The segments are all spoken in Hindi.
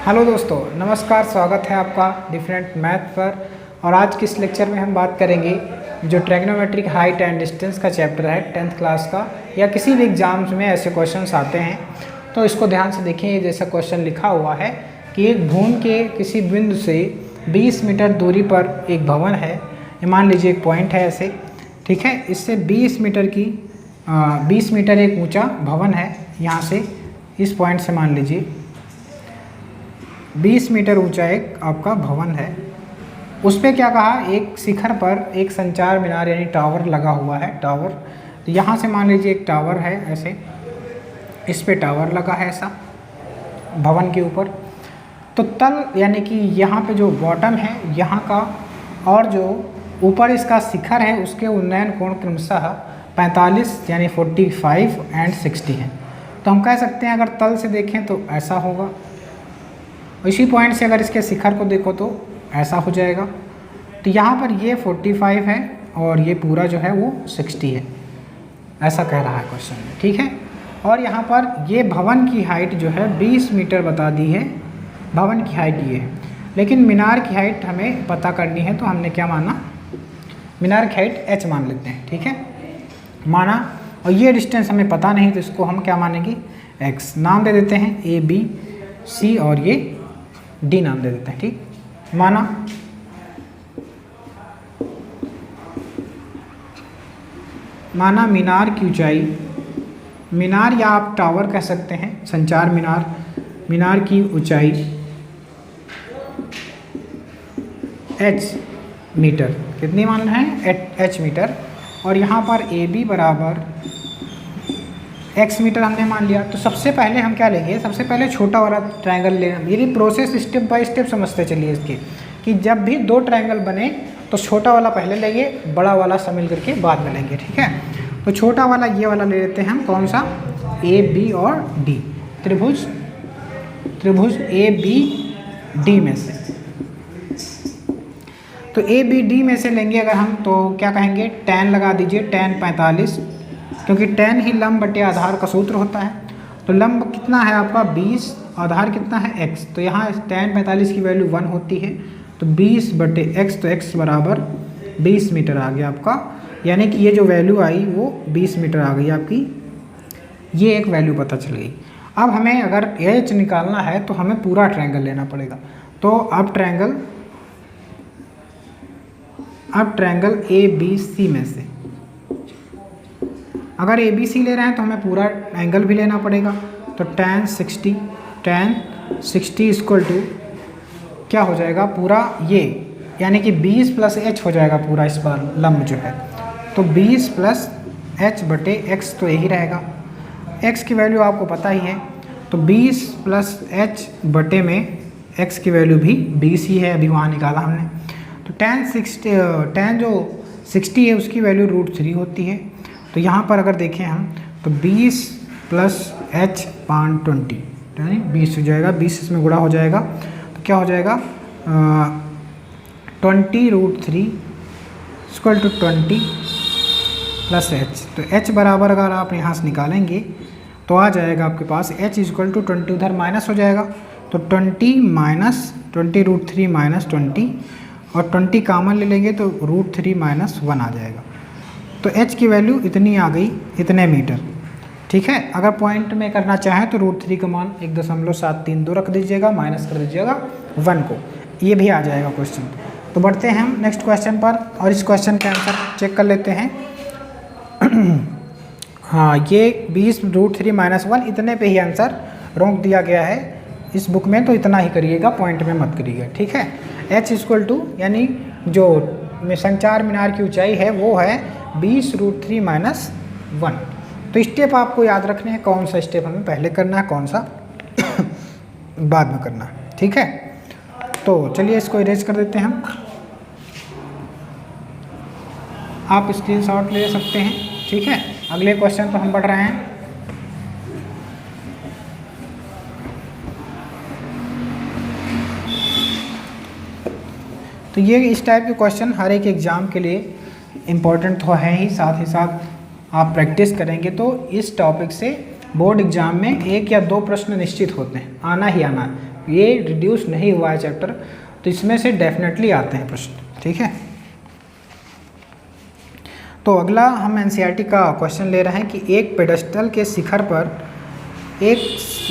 हेलो दोस्तों, नमस्कार। स्वागत है आपका डिफरेंट मैथ पर। और आज के इस लेक्चर में हम बात करेंगे जो ट्रिग्नोमेट्रिक हाइट एंड डिस्टेंस का चैप्टर है 10th क्लास का, या किसी भी एग्जाम्स में ऐसे क्वेश्चंस आते हैं तो इसको ध्यान से देखिए। जैसा क्वेश्चन लिखा हुआ है कि एक भूमि के किसी बिंदु से 20 मीटर दूरी पर एक भवन है। ये मान लीजिए एक पॉइंट है ऐसे, ठीक है। इससे 20 मीटर एक ऊंचा भवन है। यहाँ से इस पॉइंट से मान लीजिए 20 मीटर ऊंचा एक आपका भवन है। उस पर क्या कहा, एक शिखर पर एक संचार मीनार यानी टावर लगा हुआ है। टावर, तो यहाँ से मान लीजिए एक टावर है ऐसे, इस पे टावर लगा है ऐसा भवन के ऊपर। तो तल यानी कि यहाँ पे जो बॉटम है यहाँ का, और जो ऊपर इसका शिखर है उसके उन्नयन कोण क्रमशः 45 यानी 45 एंड 60 है। तो हम कह सकते हैं अगर तल से देखें तो ऐसा होगा, इसी पॉइंट से अगर इसके शिखर को देखो तो ऐसा हो जाएगा। तो यहाँ पर ये 45 है और ये पूरा जो है वो 60 है, ऐसा कह रहा है क्वेश्चन में, ठीक है। और यहाँ पर ये भवन की हाइट जो है 20 मीटर बता दी है। भवन की हाइट ये है, लेकिन मीनार की हाइट हमें पता करनी है। तो हमने क्या माना, मीनार की हाइट h मान लेते हैं, ठीक है, माना। और ये डिस्टेंस हमें पता नहीं तो इसको हम क्या मानेंगे, x नाम दे देते हैं, a b c और ये d नाम दे देते हैं, ठीक, माना। माना मीनार की ऊंचाई, मीनार या आप टावर कह सकते हैं, संचार मीनार, मीनार की ऊंचाई h मीटर, कितनी मान है, h मीटर। और यहाँ पर ए बी बराबर x मीटर हमने मान लिया। तो सबसे पहले हम क्या लेंगे, सबसे पहले छोटा वाला ट्रायंगल लेना। मेरी प्रोसेस स्टेप बाय स्टेप समझते चलिए इसके, कि जब भी दो ट्रायंगल बने तो छोटा वाला पहले लेंगे, बड़ा वाला शामिल करके बाद में लेंगे, ठीक है। तो छोटा वाला ये वाला ले लेते हैं हम, कौन सा, ए बी और डी, त्रिभुज ए बी डी में से। तो ए बी डी में से लेंगे अगर हम, तो क्या कहेंगे, tan लगा दीजिए, tan 45, क्योंकि tan ही लंब बटे आधार का सूत्र होता है। तो लंब कितना है आपका 20, आधार कितना है x, तो यहाँ tan 45 की वैल्यू 1 होती है। तो 20 बटे x, तो x बराबर 20 मीटर आ गया आपका, यानी कि ये जो वैल्यू आई वो 20 मीटर आ गई आपकी। ये एक वैल्यू पता चल गई। अब हमें अगर h निकालना है तो हमें पूरा ट्रायंगल लेना पड़ेगा। तो अब ट्रायंगल ए बी सी में से, अगर ए बी सी ले रहे हैं तो हमें पूरा एंगल भी लेना पड़ेगा। तो tan 60 इक्वल टू क्या हो जाएगा, पूरा ये यानी कि 20 प्लस h हो जाएगा पूरा इस बार लंब जो है। तो 20 प्लस h बटे x, तो यही रहेगा। x की वैल्यू आपको पता ही है, तो 20 प्लस h बटे में x की वैल्यू भी 20 ही है, अभी वहाँ निकाला हमने। तो tan जो 60 है उसकी वैल्यू √3 होती है। तो यहाँ पर अगर देखें हम तो 20 प्लस h पान 20 यानी 20 हो जाएगा, 20 इसमें गुणा हो जाएगा तो क्या हो जाएगा 20√3 इक्वल टू 20 प्लस h। तो h बराबर अगर आप यहाँ से निकालेंगे तो आ जाएगा आपके पास h इक्वल टू 20, उधर माइनस हो जाएगा तो 20 माइनस 20√3 माइनस 20, और 20 कॉमन ले लेंगे तो √3 माइनस 1 आ जाएगा। तो h की वैल्यू इतनी आ गई, इतने मीटर, ठीक है। अगर पॉइंट में करना चाहें तो √3 का मान 1.732 रख दीजिएगा, माइनस कर दीजिएगा 1 को, ये भी आ जाएगा क्वेश्चन। तो बढ़ते हैं हम नेक्स्ट क्वेश्चन पर, और इस क्वेश्चन का आंसर चेक कर लेते हैं। हाँ, ये 20 √3 माइनस 1 इतने पे ही आंसर रोक दिया गया है इस बुक में, तो इतना ही करिएगा, पॉइंट में मत करिएगा, ठीक है। h इक्वल टू यानी जो संचार मीनार की ऊंचाई है वो है 20 √3 माइनस 1। तो स्टेप आपको याद रखने हैं, कौन सा स्टेप हमें पहले करना है, कौन सा बाद में करना है, ठीक है। तो चलिए इसको इरेज कर देते हैं हम। आप स्क्रीनशॉट ले सकते हैं, ठीक है। अगले क्वेश्चन पर हम बढ़ रहे हैं। तो ये इस टाइप के क्वेश्चन हर एक एग्ज़ाम के लिए इम्पोर्टेंट तो है ही, साथ ही साथ आप प्रैक्टिस करेंगे तो इस टॉपिक से बोर्ड एग्जाम में 1 या 2 प्रश्न निश्चित होते हैं, आना ही आना है। ये रिड्यूस नहीं हुआ है चैप्टर, तो इसमें से डेफिनेटली आते हैं प्रश्न, ठीक है। तो अगला हम एनसीईआरटी का क्वेश्चन ले रहे हैं कि एक पेडेस्टल के शिखर पर एक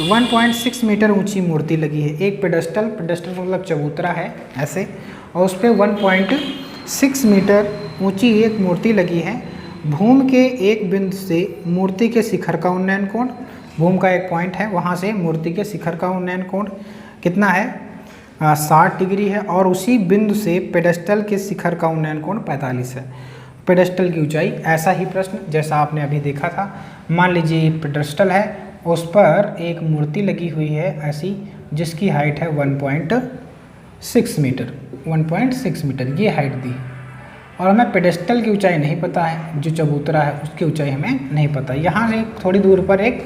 1.6 मीटर ऊंची मूर्ति लगी है। एक पेडेस्टल मतलब चबूतरा है ऐसे, और उस पर 1.6 मीटर ऊंची एक मूर्ति लगी है। भूमि के एक बिंदु से मूर्ति के शिखर का उन्नयन कोण, भूमि का एक पॉइंट है, वहाँ से मूर्ति के शिखर का उन्नयन कोण कितना है, 60 डिग्री है। और उसी बिंदु से पेडेस्टल के शिखर का उन्नयन कोण 45 है। पेडेस्टल की ऊंचाई, ऐसा ही प्रश्न जैसा आपने अभी देखा था। मान लीजिए पेडेस्टल है, उस पर एक मूर्ति लगी हुई है ऐसी, जिसकी हाइट है 1.6 मीटर, 1.6 मीटर ये हाइट दी, और हमें पेडेस्टल की ऊंचाई नहीं पता है, जो चबूतरा है उसकी ऊंचाई हमें नहीं पता। यहाँ से थोड़ी दूर पर एक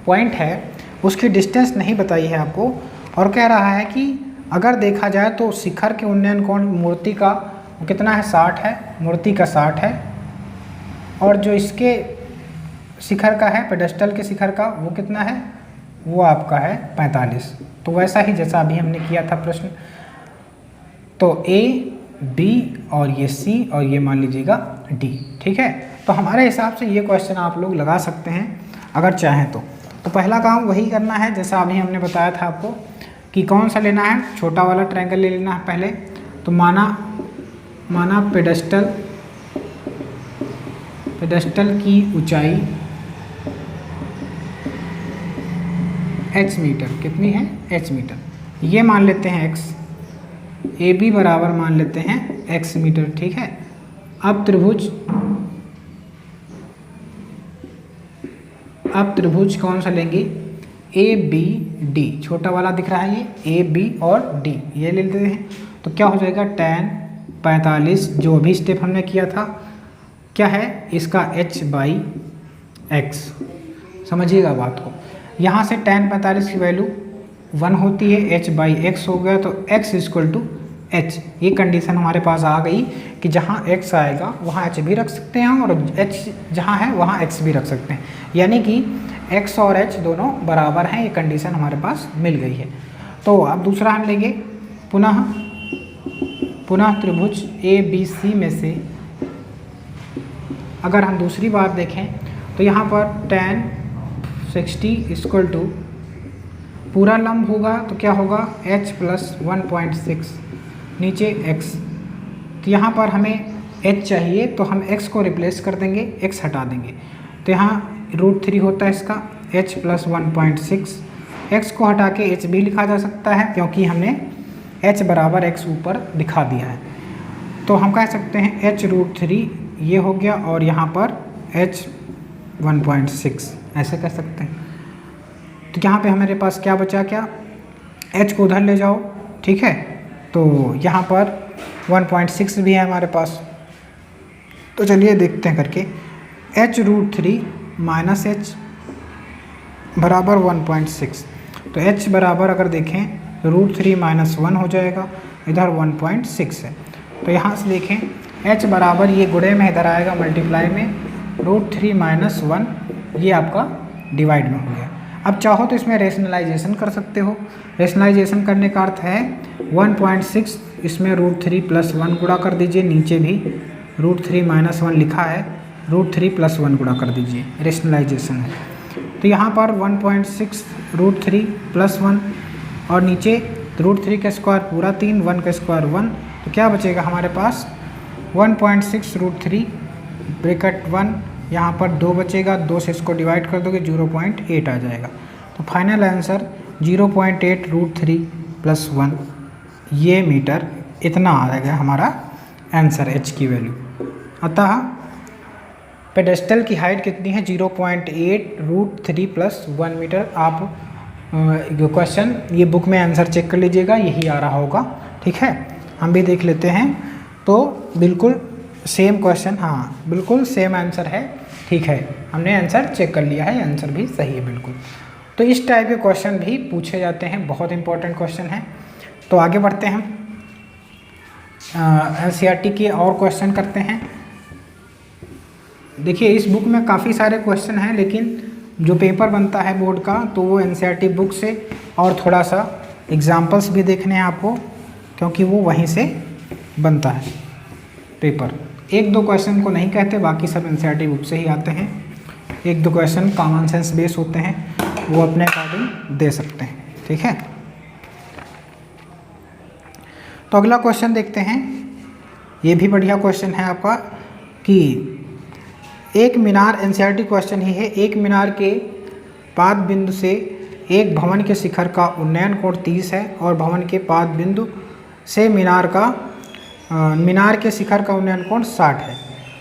पॉइंट है, उसकी डिस्टेंस नहीं बताई है आपको, और कह रहा है कि अगर देखा जाए तो शिखर के उन्नयन कोण मूर्ति का कितना है, 60 है, मूर्ति का 60 है, और जो इसके शिखर का है, पेडेस्टल के शिखर का, वो कितना है, वो आपका है 45। तो वैसा ही जैसा अभी हमने किया था प्रश्न। तो A, B और ये C और ये मान लीजिएगा D, ठीक है। तो हमारे हिसाब से ये क्वेश्चन आप लोग लगा सकते हैं अगर चाहें तो। पहला काम वही करना है जैसा अभी हमने बताया था आपको कि कौन सा लेना है, छोटा वाला ट्रायंगल ले लेना है पहले। तो माना पेडेस्टल की ऊंचाई h मीटर, कितनी है, h मीटर, ये मान लेते हैं x, AB बराबर मान लेते हैं x मीटर, ठीक है। अब त्रिभुज कौन सा लेंगे, ABD, छोटा वाला दिख रहा है ये, AB और D ये ले लेते हैं। तो क्या हो जाएगा, tan 45, जो अभी स्टेप हमने किया था, क्या है इसका h/x, समझिएगा बात को। यहाँ से tan 45 की वैल्यू 1 होती है, h/x हो गया, तो x = h। ये कंडीशन हमारे पास आ गई कि जहाँ x आएगा वहाँ h भी रख सकते हैं, और h जहाँ है वहाँ x भी रख सकते हैं, यानी कि x और h दोनों बराबर हैं। ये कंडीशन हमारे पास मिल गई है। तो अब दूसरा हम लेंगे, पुनः त्रिभुज ABC में से अगर हम दूसरी बात देखें तो यहाँ पर tan 60 = पूरा लंब होगा तो क्या होगा, h + 1.6 नीचे x। तो यहाँ पर हमें h चाहिए तो हम x को रिप्लेस कर देंगे, x हटा देंगे, तो यहाँ √3 होता है इसका, h + 1.6। x को हटा के h भी लिखा जा सकता है क्योंकि हमने h = x ऊपर दिखा दिया है। तो हम कह सकते हैं h √3 ये हो गया, और यहाँ पर h 1.6 ऐसे कह सकते हैं। तो यहाँ पे हमारे पास क्या बचा, क्या h को उधर ले जाओ, ठीक है। तो यहाँ पर 1.6 भी है हमारे पास। तो चलिए देखते हैं करके, h √3 - h बराबर 1.6। तो h बराबर अगर देखें √3 - 1 हो जाएगा, इधर 1.6 है। तो यहाँ से देखें h बराबर, ये गुणे में इधर आएगा मल्टीप्लाई में, √3 - 1 ये आपका डिवाइड में हो गया। अब चाहो तो इसमें रेशनलाइजेशन कर सकते हो। रेशनलाइजेशन करने का अर्थ है 1.6 इसमें √3 + 1 गुणा कर दीजिए, नीचे भी √3 - 1 लिखा है, √3 + 1 गुणा कर दीजिए, रेशनलाइजेशन है। तो यहाँ पर 1.6 √3 + 1 और नीचे √3 का स्क्वायर पूरा 3, 1 का स्क्वायर 1, तो क्या बचेगा हमारे पास 1.6 √3 ब्रैकेट 1, यहाँ पर 2 बचेगा, 2 से इसको डिवाइड कर दोगे 0.8 आ जाएगा। तो फाइनल आंसर 0.8 √3 + 1 ये मीटर, इतना आ गया हमारा आंसर h की वैल्यू। अतः पेडेस्टल की हाइट कितनी है, 0.8 √3 + 1 मीटर। आप क्वेश्चन ये बुक में आंसर चेक कर लीजिएगा, यही आ रहा होगा, ठीक है। हम भी देख लेते हैं, तो बिल्कुल सेम क्वेश्चन, हाँ बिल्कुल सेम आंसर है, ठीक है। हमने आंसर चेक कर लिया है, आंसर भी सही है बिल्कुल। तो इस टाइप के क्वेश्चन भी पूछे जाते हैं, बहुत इंपॉर्टेंट क्वेश्चन है। तो आगे बढ़ते हैं, एनसीईआरटी के और क्वेश्चन करते हैं। देखिए इस बुक में काफ़ी सारे क्वेश्चन हैं, लेकिन जो पेपर बनता है बोर्ड का तो वो एनसीईआरटी बुक से और थोड़ा सा एग्जाम्पल्स भी देखने हैं आपको, क्योंकि वो वहीं से बनता है पेपर। एक दो क्वेश्चन को नहीं कहते, बाकी सब एनसीईआरटी बुक से ही आते हैं। एक दो क्वेश्चन कॉमन सेंस बेस होते हैं, वो अपने अकॉर्डिंग दे सकते हैं, ठीक है। तो अगला क्वेश्चन देखते हैं। ये भी बढ़िया क्वेश्चन है आपका कि एक मीनार, एनसीईआरटी क्वेश्चन ही है, एक मीनार के पाद बिंदु से एक भवन के शिखर का उन्नयन कोण 30 है और भवन के पाद बिंदु से मीनार के शिखर का उन्नयन कोण 60 है।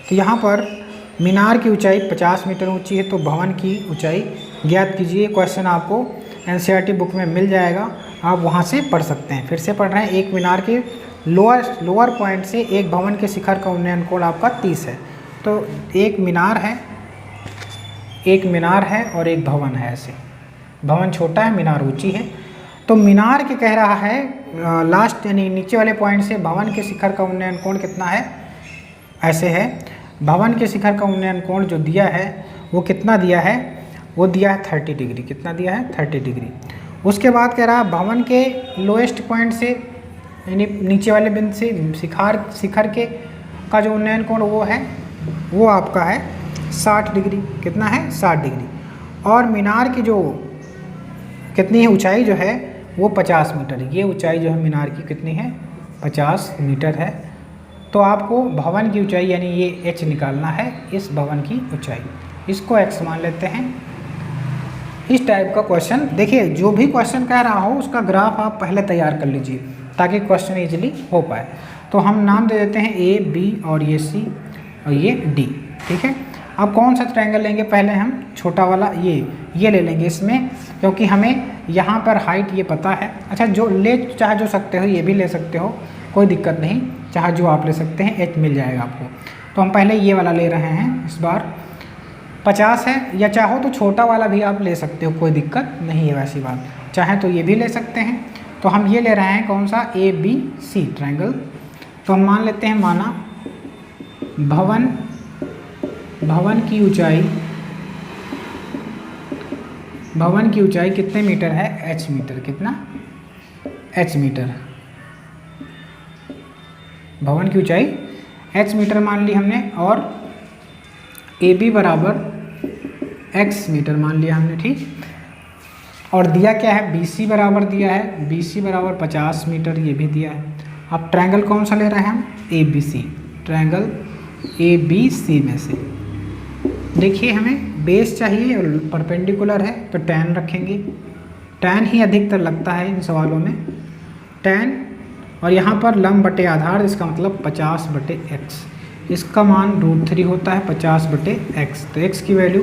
तो यहाँ पर मीनार की ऊंचाई 50 मीटर ऊंची है, तो भवन की ऊंचाई ज्ञात कीजिए। क्वेश्चन आपको एनसीईआरटी बुक में मिल जाएगा, आप वहाँ से पढ़ सकते हैं। फिर से पढ़ रहे हैं, एक मीनार के लोअर पॉइंट से एक भवन के शिखर का उन्नयन कोण आपका 30 है। तो एक मीनार है और एक भवन है। ऐसे भवन छोटा है, मीनार ऊंची है। तो मीनार के कह रहा है लास्ट यानी नीचे वाले पॉइंट से भवन के शिखर का उन्नयन कोण कितना है, ऐसे है। भवन के शिखर का उन्नयन कोण जो दिया है वो कितना दिया है, वो दिया है 30 डिग्री। कितना दिया है, 30 डिग्री। उसके बाद कह रहा है भवन के लोएस्ट पॉइंट से यानी नीचे वाले बिंदु से शिखर के का जो उन्नयन कोण वो है, वो आपका है 60 डिग्री। कितना है, 60 डिग्री। और मीनार की जो कितनी है ऊंचाई जो है वो 50 मीटर। ये ऊंचाई जो है मीनार की कितनी है, 50 मीटर है। तो आपको भवन की ऊंचाई यानी ये h निकालना है, इस भवन की ऊंचाई, इसको x मान लेते हैं। इस टाइप का क्वेश्चन देखिए, जो भी क्वेश्चन कह रहा हो उसका ग्राफ आप पहले तैयार कर लीजिए ताकि क्वेश्चन इजीली हो पाए। तो हम नाम दे देते हैं A, B और ये C और ये D, ठीक है। अब कौन सा ट्रायंगल लेंगे, पहले हम छोटा वाला ये ले लेंगे इसमें, क्योंकि हमें यहाँ पर हाइट ये पता है। अच्छा, जो चाहे जो सकते हो, ये भी ले सकते हो, कोई दिक्कत नहीं, चाहे जो आप ले सकते हैं, h मिल जाएगा आपको। तो हम पहले ये वाला ले रहे हैं, इस बार 50 है, या चाहो तो छोटा वाला भी आप ले सकते हो, कोई दिक्कत नहीं है वैसी बात, चाहे तो ये भी ले सकते हैं। तो हम ये ले रहे हैं कौन सा, ABC ट्रायंगल। तो हम मान लेते हैं, माना भवन की ऊंचाई कितने मीटर है, h मीटर। कितना, h मीटर। भवन की ऊंचाई h मीटर मान ली हमने, और AB बराबर x मीटर मान लिया हमने, ठीक। और दिया क्या है, BC बराबर दिया है, BC बराबर 50 मीटर, ये भी दिया है। अब ट्रायंगल कौन सा ले रहे हैं हम, ABC। ट्रायंगल ABC में से देखिए हमें बेस चाहिए और परपेंडिकुलर है, तो tan रखेंगे। tan ही अधिकतर लगता है इन सवालों में, tan। और यहाँ पर लंब बटे आधार, इसका मतलब 50 बटे x। इसका मान √3 होता है, 50 बटे x। तो x की वैल्यू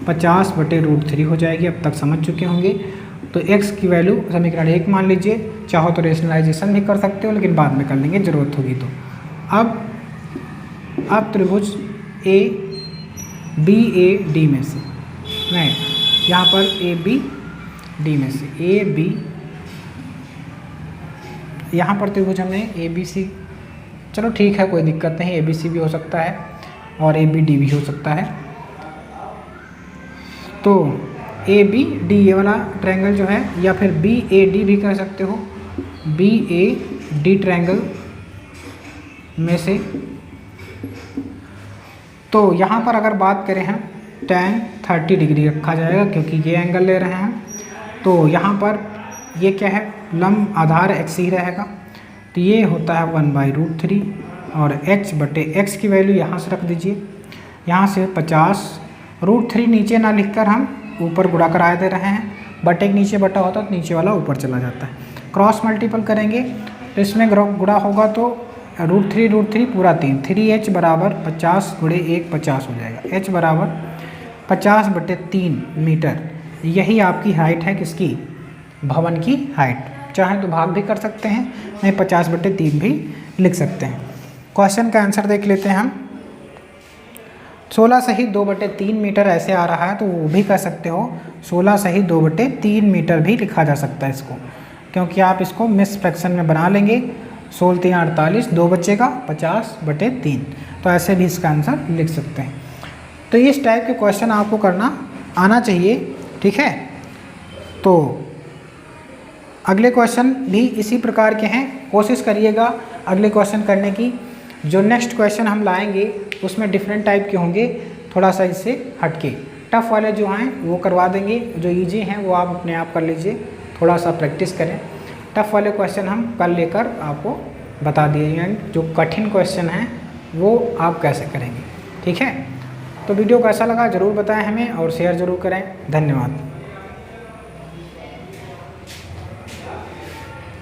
50 बटे √3 हो जाएगी। अब तक समझ चुके होंगे। तो x की वैल्यू समीकरण 1 मान लीजिए, चाहो तो रेशनलाइजेशन भी कर सकते हो, लेकिन बाद में कर लेंगे ज़रूरत होगी तो। अब त्रिभुज ABAD में से, नहीं यहाँ पर ABD में से, AB यहाँ पर त्रिभुज हमने ABC, चलो ठीक है, कोई दिक्कत नहीं, ABC भी हो सकता है और ABD भी हो सकता है। तो ABD ये वाला ट्रायंगल जो है, या फिर BAD भी कह सकते हो, BAD ट्रायंगल में से। तो यहाँ पर अगर बात करें हम, tan 30 डिग्री रखा जाएगा, क्योंकि ये एंगल ले रहे हैं। तो यहाँ पर ये क्या है, लंब आधार x ही रहेगा, तो ये होता है 1/√3। और h बटे x की वैल्यू यहाँ से रख दीजिए, यहाँ से 50, √3 नीचे ना लिखकर हम ऊपर गुणा करा दे रहे हैं। बटे के नीचे बटा होता तो नीचे वाला ऊपर चला जाता है। क्रॉस मल्टीपल करेंगे तो इसमें गुणा होगा तो √3 पूरा 3, 3h बराबर 50 गुणे 1 50 हो जाएगा। h बराबर 50 बटे 3 मीटर, यही आपकी हाइट है, किसकी, भवन की हाइट। चाहे तो भाग भी कर सकते हैं, नहीं 50 बटे 3 भी लिख सकते हैं। क्वेश्चन का आंसर देख लेते हैं हम। 16 सही 2/3 मीटर ऐसे आ रहा है, तो वो भी कह सकते हो 16 सही 2/3 मीटर भी लिखा जा सकता है इसको, क्योंकि आप इसको मिस फ्रैक्शन में बना लेंगे। 16 3 48, 2 बचेगा 50/3, तो ऐसे भी इसका आंसर लिख सकते हैं। तो इस टाइप के क्वेश्चन आपको करना आना चाहिए, ठीक है। तो अगले क्वेश्चन भी इसी प्रकार के हैं, कोशिश करिएगा अगले क्वेश्चन करने की। जो नेक्स्ट क्वेश्चन हम लाएंगे उसमें डिफरेंट टाइप के होंगे, थोड़ा सा इससे हटके। टफ वाले जो हैं वो करवा देंगे, जो इजी हैं वो आप अपने आप कर लीजिए, थोड़ा सा प्रैक्टिस करें। टफ वाले क्वेश्चन हम कल लेकर आपको बता दिए, जो कठिन क्वेश्चन हैं वो आप कैसे करेंगे। ठीक है, तो वीडियो कैसा लगा ज़रूर बताएं हमें और शेयर ज़रूर करें। धन्यवाद।